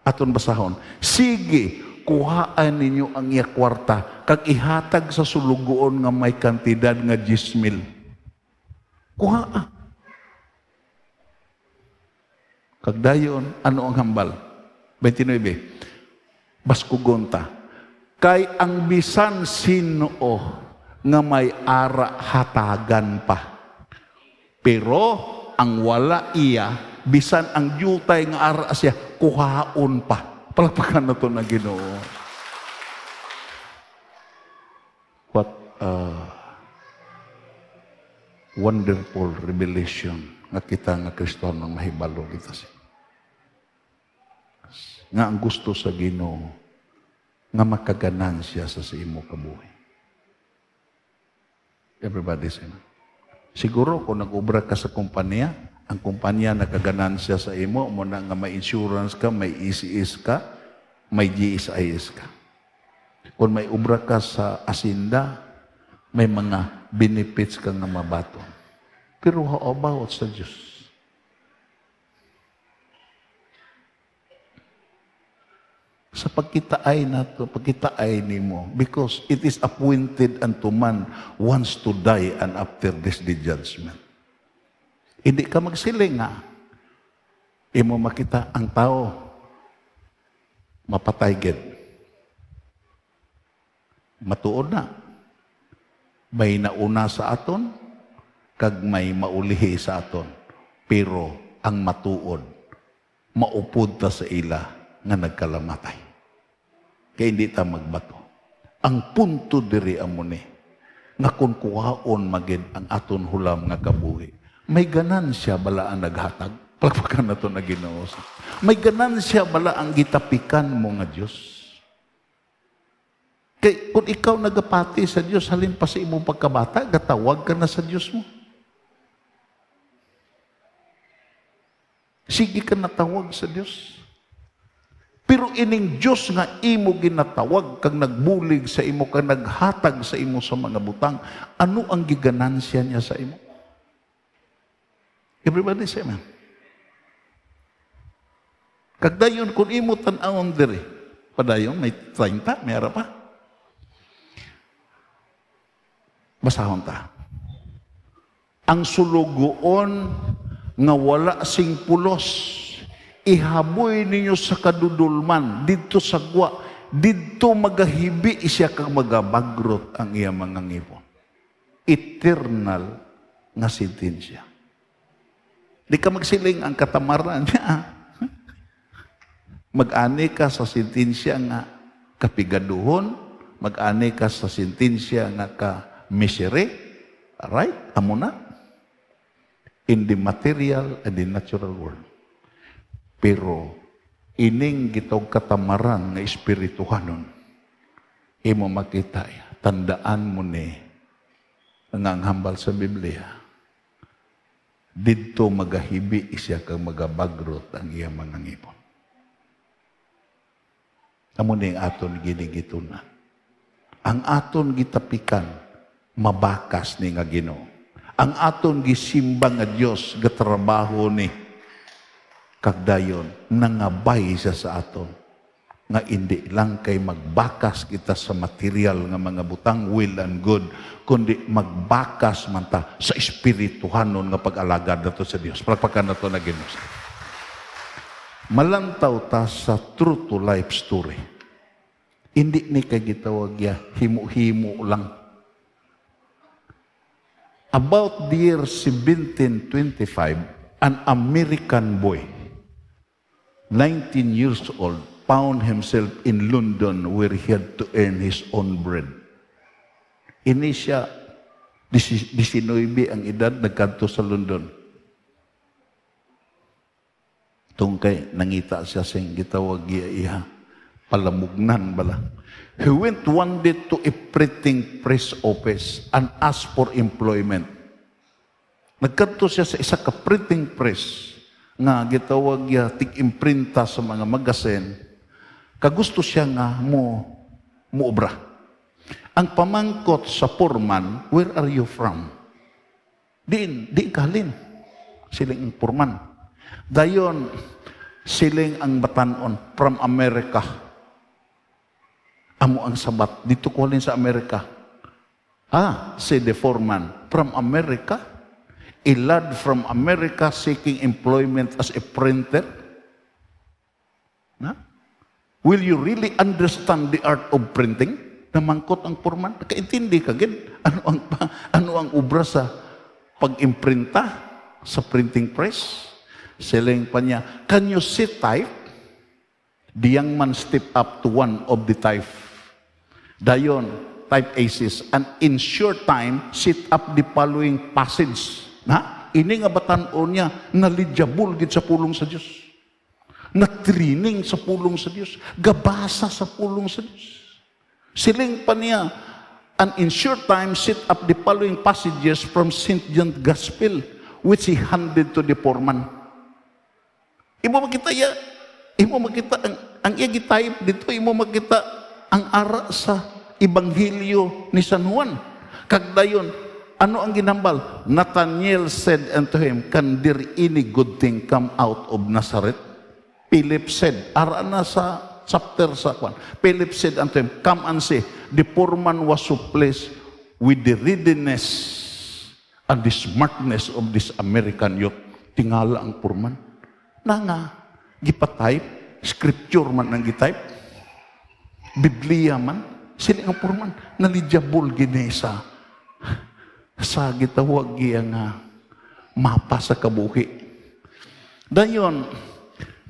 aton basahon, sige, kuhaan ninyo ang iya kwarta, kag ihatag sa sulugoon nga may kantidad nga 10,000. Kuhaa. Kag dayon, ano ang hambal? 29. Baskugon ta. Kay ang bisan sino nga may ara hatagan pa. Pero ang wala iya, bisan ang jutay nga ara siya, kuhaon pa. Palakpakan na ito na Ginoo. What a wonderful revelation nga kita nga Kristiyanong mahibalo kita siya. Nga ang gusto sa Ginoo nga makaganansya sa imo kabuhi. Everybody say, siguro kung nag-ubra ka sa kumpanya, ang kumpanya nakaganansya sa imo, mo na nga may insurance ka, may ECS ka, may GSIS ka. Kung may ubra ka sa asinda, may mga benefits ka nga mabaton. Pero how about sa Diyos? Sa pagkitaay nato, pagkitaay nimo, because it is appointed unto man once to die and after this the judgment. Hindi ka magsiling nga. Imo makita ang tao mapatay gid. Matuod na. May nauna sa aton, kag may maulihi sa aton. Pero ang matuod, maupod ta sa ila nga nagkalamatay. Kaya hindi ta magbato. Ang punto diri amo ni, nga kung kuhaon magid ang aton hulam nga kabuhi, may ganansya bala ang naghatag? Palakpakan na ito na Ginoo. May ganansya bala ang gitapikan mo nga Diyos? Kaya kung ikaw nagapati sa Diyos, halin pa sa imong pagkabata, gatawag ka na sa Diyos mo. Sige ka natawag sa Diyos. Pero ining Diyos nga imo ginatawag, kag nagbulig sa imo, kag naghatag sa imo sa mga butang, ano ang giganansya niya sa imo? Everybody say amen. Kag dayon kung imo tan-awon diri, padayon may 30, may ara pa. Basahon ta. Ang sulugoon nga wala sing pulos, ihaboy ninyo sa kadudulman, dito sa gwa, dito magahibi siya kang magabagrot ang iya mga ngipon. Eternal nga sentensya. Di ka magsiling ang katamaran niya. Mag-ani ka sa sentensya nga kapigaduhon, mag-ani ka sa sentensya nga ka-misery. Right? Amo na. In the material and the natural world. Pero, ining gitog katamaran nga espirituhanon, imo makita, tandaan mo ni, ang hambal sa Biblia, dito magahibi siya kang magabagrot ang iya mga ngipon. Amo ning aton ginigituna. Ang aton gitapikan, mabakas ni nga Ginoo. Ang aton gisimba nga Dios gatrabaho ni kagdayon nangabay siya sa aton. Nga hindi lang kay magbakas kita sa material nga mga butang will and good, kundi magbakas man ta sa espirituhanon nga pag-alagad nato sa Dios. Palakpakan nato na Ginoo. Malantaw ta sa true to life story. Hindi ni kay gitawag ya himo-himo lang. About the year 1725, an American boy, 19 years old, found himself in London where he had to earn his own bread. Ini siya, 19 ang edad, nagkanto sa London. Tungkay, nangita siya sing gitawag iya, palamugnan bala. He went one day to a printing press office and asked for employment. Nagkanto siya sa isa ka printing press nga gitawag iya tig-imprinta sa mga magasin. Kagusto siya nga muobra. Ang pamangkot sa foreman, where are you from? Di kalin. Siling foreman. Dayon, siling ang batanon from America. Amo ang sabat. Dito ko sa Amerika. Said the foreman, from America? A lad from America seeking employment as a printer? Will you really understand the art of printing? Namangkot ang foreman. Nakaintindi ka gid. Ano ang obra sa pag-imprinta sa printing press? Siling pa niya, can you sit type? The young man stepped up to one of the type. Dayon, type aces, and in short time, sit up the following passage. Ini nga batan-on niya, nalidyabul gid sa pulong sa Diyos. Natrining sa pulong sa Diyos. Gabasa sa pulong sa Diyos. Siling pa niya, and in short time, sit up the following passages from St. John's Gospel, which he handed to the foreman. Imo makita ang iya gitayip dito, imo makita ang ara sa Ebanghelyo ni San Juan. Kagdayon, ano ang ginambal? Nathanael said unto him, can there any good thing come out of Nazareth? Philip said, ara na sa chapter sa Juan. Philip said unto him, come and see. The poor man was so pleased with the readiness and the smartness of this American youth. Tingala ang poor man. Nga, gipatype, scripture man ang gitype, Biblia man, sila ang purman, nalidyabol gini sa gitawag nga mapa sa kabuhi. Dayon,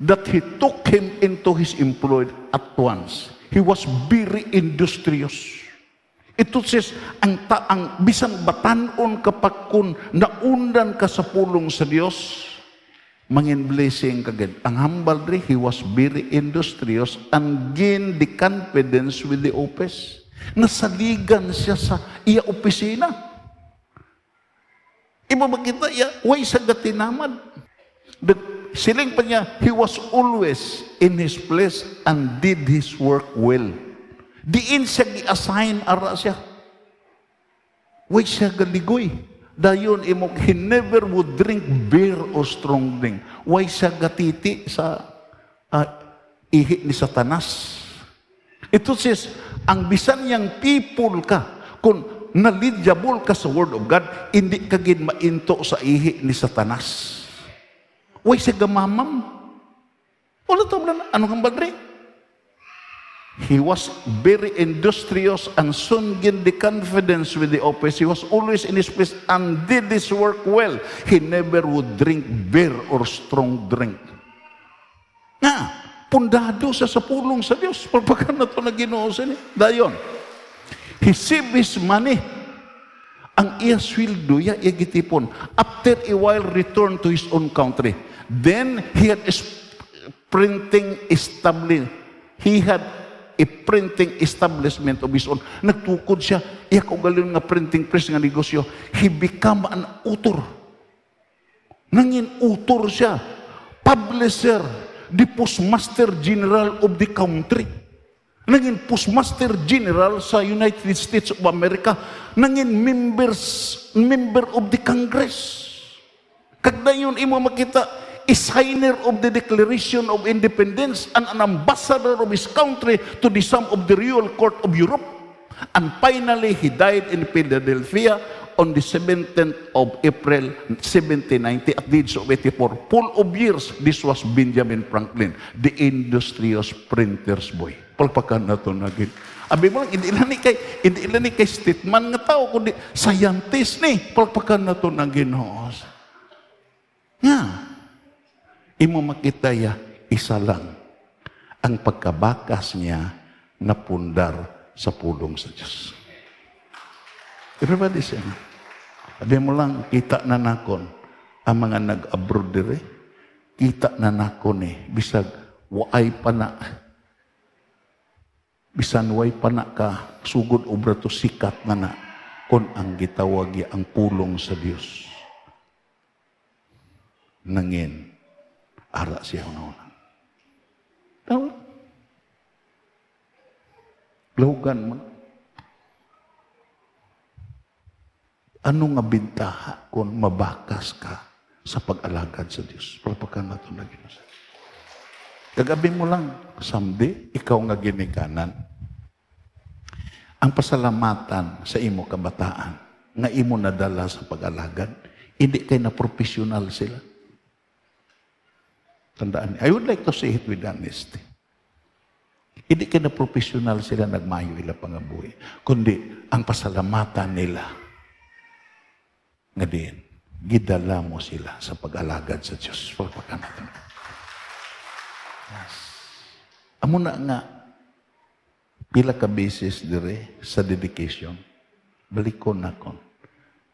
that he took him into his employ at once. He was very industrious. Ito says, ang bisan batanon kapag kun naundan ka sa pulong sa Diyos, mangin blessing kagad. Ang humble rin, he was very industrious and gained the confidence with the office. Nasaligan siya sa iya opisina. Iba makita iya, way sa gatinamad. Siling pa niya, he was always in his place and did his work well. Diin siya gi-assign ara siya. Way siya galigoy. Dayon imong he never would drink beer or strong drink. Why siya gatiti sa ihi ni Satanas? Ito says, ang bisan niyang people ka, kung nalidyabol ka sa Word of God, hindi ka gid mainto sa ihi ni Satanas. Why siya gamamam? Wala tao na, ano kang badre? He was very industrious and soon gained the confidence with the office. He was always in his place and did his work well. He never would drink beer or strong drink. Pundado sa pulong sa Diyos. Pagpakan na ito na Ginoo sa niya. Dayon, he saved his money. Ang iya sweldo, iya gitipon. After a while, returned to his own country. Then, he had printing established. He had a printing establishment of his own. Nagtukod siya, iya kaugalon nga printing press nga negosyo. He become an author. Nangin author siya. Publisher. The postmaster general of the country. nangin Postmaster General sa United States of America, nangin member of the Congress. Kagdayon imo makita, is signer of the Declaration of Independence and an ambassador of his country to the sum of the Royal Court of Europe. And finally, he died in Philadelphia on the 17th of April, 1790, at the age of 84. Full of years, this was Benjamin Franklin, the industrious printer's boy. Palpakan na ito naging. Abi mo lang, hindi ilan ni kay statement nga tao, kundi scientist ni. Palpakan na ito naging hoos. Nga, imo makita ya, isa lang ang pagkabakas niya na pundar sa pulong sa Diyos. Everybody say, sabi mo lang, kita na nakon ang mga nag-abroad dire, kita na nakon bisag waay pa na, bisan way pa na ka, sugod obra to sikat na kung ang gitawag ya ang pulong sa Diyos. Nangin, ara siya una. Tama? Lahugan mo. Ano nga bintaha kung mabakas ka sa pag-alagad sa Diyos? Pagpakan na ito na ginasa. Kagabi mo lang, someday, ikaw nga ginikanan. Ang pasalamatan sa imo kabataan, nga imo nadala sa pag-alagad, hindi kayo na professional sila. Tandaan, I would like to say it with honesty. Hindi kayo na professional sila nagmayo ila pangabuhi, kundi ang pasalamatan nila nga din, gidala mo sila sa pag-alagad sa Diyos. Pagpakan natin. Yes. Amo na nga, pila ka beses dire sa dedication, balikon na kon.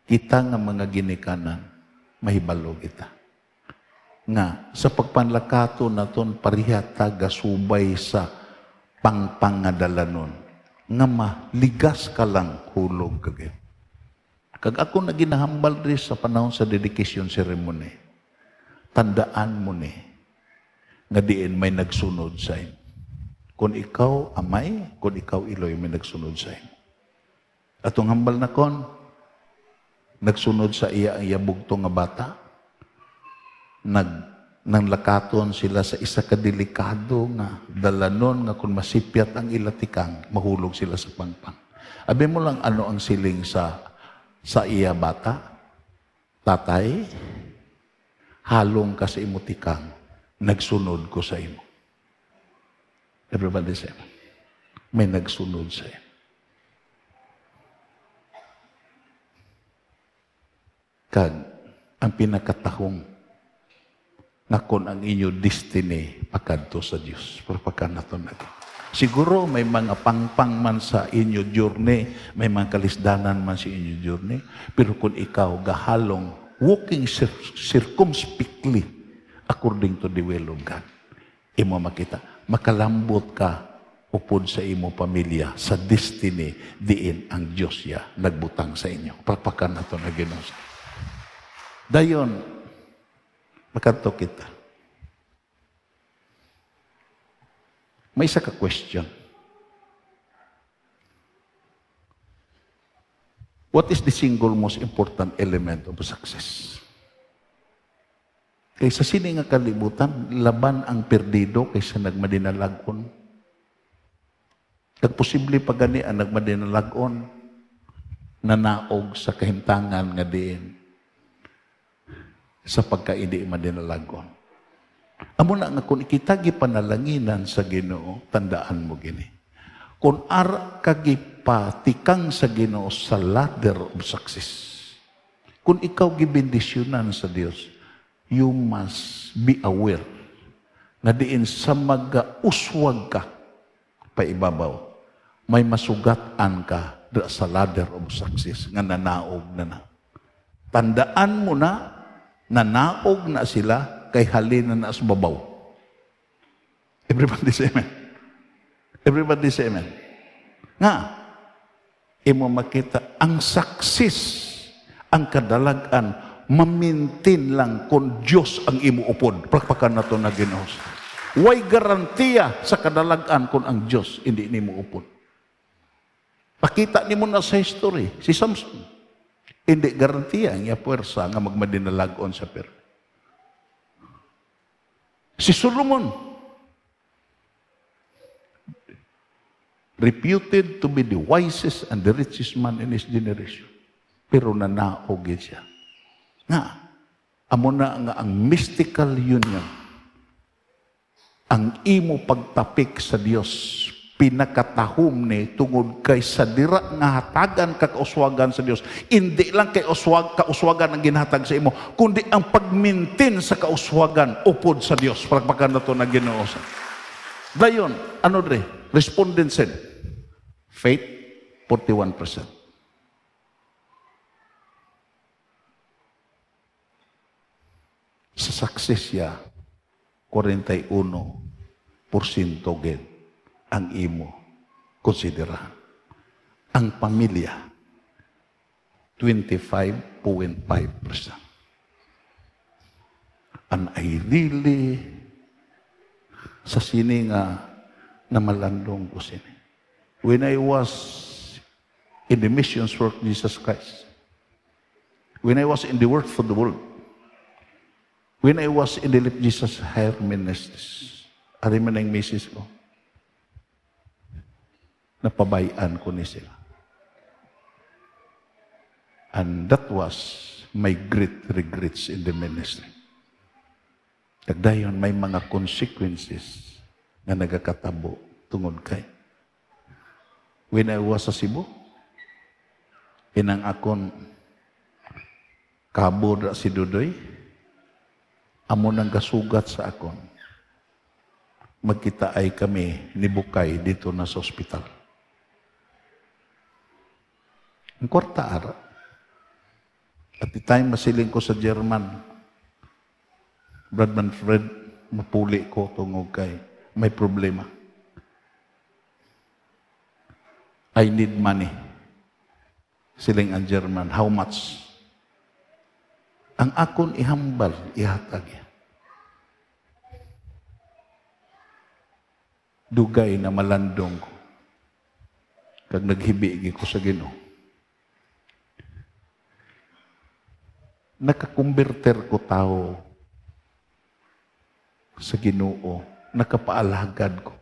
Kita nga mga ginikanan, mahibalo kita. Nga, sa pagpanlakato na ton, pariha taga subay sa pangpangadalanon. Nga maligas ka lang hulog kagay. Kag ako na ginahambal rin sa panahon sa dedication ceremony, tandaan mo ni, nga diin may nagsunod sa inyo. Kung ikaw amay, kung ikaw iloy, may nagsunod sa inyo. Atong hambal na kon, nagsunod sa iya ang yabugto nga bata, nanglakaton sila sa isa ka delikado nga dalanon nga kung masipyat ang ilatikang, mahulog sila sa pangpang. Abi mo lang ano ang siling sa iya bata, tatay, halong ka sa imutikang, nagsunod ko sa imo. Everybody say, may nagsunod sa iyo. Kag, ang pinakatahong na kung ang inyo destiny pakadto sa Diyos. Pagpakan na ito natin. Siguro may mga pangpang man sa inyo journey, may mga kalisdanan man sa inyo journey, pero kung ikaw gahalong walking circumspectly according to the will of God, imo makita, makalambot ka upod sa imo pamilya sa destiny diin ang Diyos ya nagbutang sa inyo. Pagpakan na ito na Ginoo. Dayon, makato kita. May isa ka question. What is the single most important element of success? Kaysa sini nga kalibutan, laban ang perdido kaysa nagmadinalagon. Kag posible pa gani ang nagmadinalagon, nanaog sa kahimtangan nga diin sa pagkaindi madinalagon. Amo na nga kung ikitagi panalanginan sa Ginoo, tandaan mo gini. Kung ara kagipatikang sa Ginoo sa ladder of success, kung ikaw gibendisyonan sa Dios, you must be aware na diin sa mag-uswag ka pa ibabaw, may masugatan ka sa ladder of success nga nanaog na. Tandaan mo na, nanaog na sila kay halina na sa babaw. Everybody say amen. Everybody say amen. Nga, imo makita, ang success, ang kadalagan, mamintin lang kung Diyos ang imo upod. Prakpakan na ito na Ginoo. Way garantiya sa kadalagan kung ang Diyos hindi nimo upod. Pakita nimo na sa history, si Samson, hindi garantiya ang iya puwersa nga magmadinalagon sa per. Si Solomon, reputed to be the wisest and the richest man in his generation. Pero nanaog siya. Nga, amo na nga ang mystical union, ang imo pagtapik sa Dios, pinakatahom ni tungod kay sa dira nga hatagan ka kauswagan sa Dios. Hindi lang kay kauswagan ang ginhatag sa imo, kundi ang pagmintin sa kauswagan upod sa Dios. Palakpakan na to na Ginoo. Dayon, ano dre? Respondent said, faith 41%. Sa success siya, 41% gid ang imo konsiderahan. Ang pamilya, 25.5%. And I really, sa sini nga, na malandong ko sini. When I was in the missions work of Jesus Christ, when I was in the work for the world, when I was in the Lift Jesus Higher Ministries, ari man ang misis ko, napabayaan ko ni sila. And that was my great regrets in the ministry. Kagdayon may mga consequences na nagakatabo tungod kay. When I was sa Cebu, inang akon kabod si Dudoy, amo nang gasugat sa akon. Magkita ay kami ni Bukay dito na sa ospital. Ang kwarta ara. At the time masiling ko sa German, Bradman Fred, mapuli ko tungod kay may problema. I need money. Siling ang German, how much? Ang akon ihambal, ihatag yan. Dugay na malandong ko. Kag naghibigi ko sa Ginoo. Nakakumberter ko tao sa Ginoo. Nakapaalagad ko.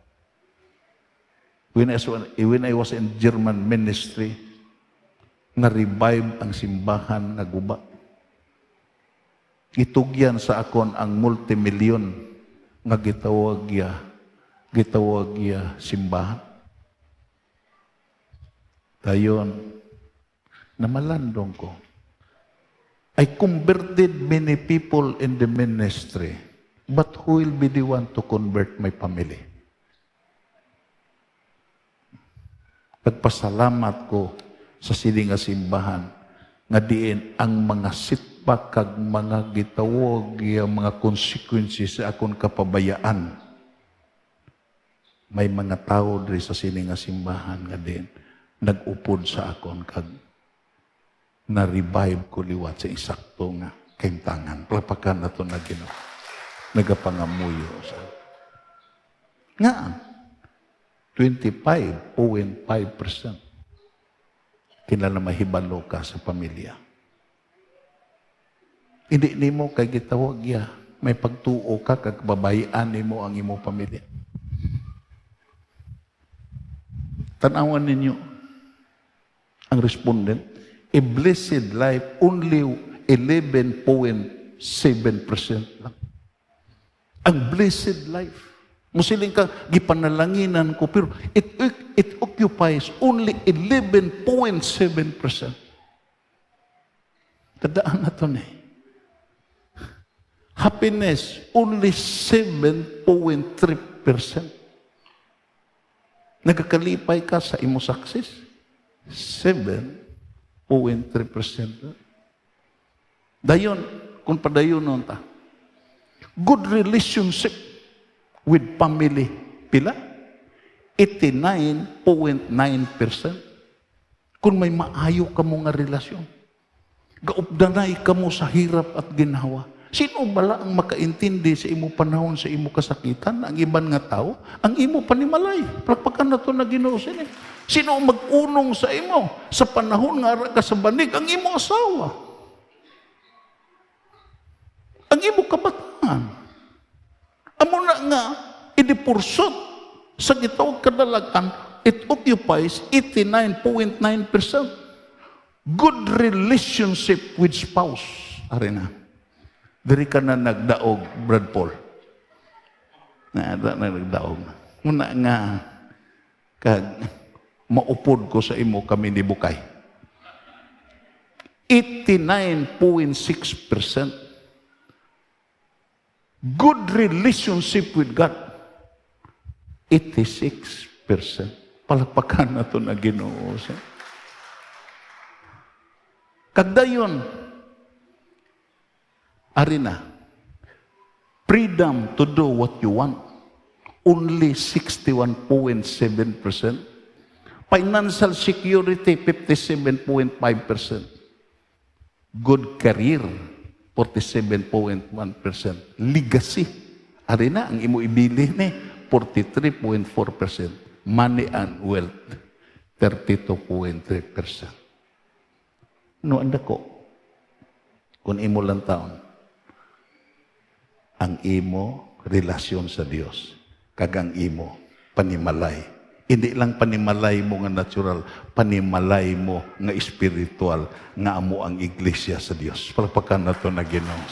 When I was in German ministry, na-revive ang simbahan nga guba. Itugyan sa akon ang multimilyon nga gitawag simbahan. Dayon, namalandong ko. I converted many people in the ministry, but who will be the one to convert my family? Pagpasalamat ko sa siling nga simbahan, nga diin ang mga sitpak kag mga gitawag, mga consequences sa akong kapabayaan. May mga tao diri sa siling nga simbahan nga din, nag-upod sa akon kag na-revive ko liwat sa insakto nga kaimtangan. Palapakan na ito na Ginoo. Nagapangamuyo sa nga 25.5% kinala mahibalo ka sa pamilya. Hindi nimo kay gitawag ya, may pagtuo ka kag babayaan nimo ang imo pamilya. Tanawan ninyo ang respondent, a blessed life, only 11.7% lang. Ang blessed life. Musiling ka, gipanalanginan ko, pero it occupies only 11.7%. Tadaan na ito na eh. Happiness, only 7.3%. Nagkakalipay ka sa imo success, 7.3%. Dayon, kung padayon nun ta, good relationship with family, pila? 89.9%. Kung may maayo ka mo nga relasyon, gaupdanay ka mo sa hirap at ginawa, Sino bala ang makaintindi sa imo panahon, sa imo kasakitan? Ang iban nga tao, ang imo panimalay. Palakpakan na ito na Ginoo sini. Sino ang mag-unong sa imo? Sa panahon nga ara ka sa banig, ang imo asawa. Ang imo kabataan. Amo na nga, idipursot sa gitawag kadalagan, it occupies 89.9%. Good relationship with spouse. Ari na. Dari ka na nagdaog, Brad Paul. Na nagdaog. Muna nga, kag maupod ko sa imo kami ni Bukay. 89.6%. Good relationship with God. 86%. Palakpakan na ito na Ginoo. Kagdayon, Arina, freedom to do what you want, only 61.7%. Financial security, 57.5%. Good career, 47.1%. Legacy, Arina, ang imo ibili ni, 43.4%. Money and wealth, 32.3%. No, anda ko, kung imo lang taon, ang imo relasyon sa Dios, kagang imo panimalay. Hindi lang panimalay mo nga natural, panimalay mo nga espiritual, nga amo ang iglesia sa Dios. Palakpakan na ito na Ginoo.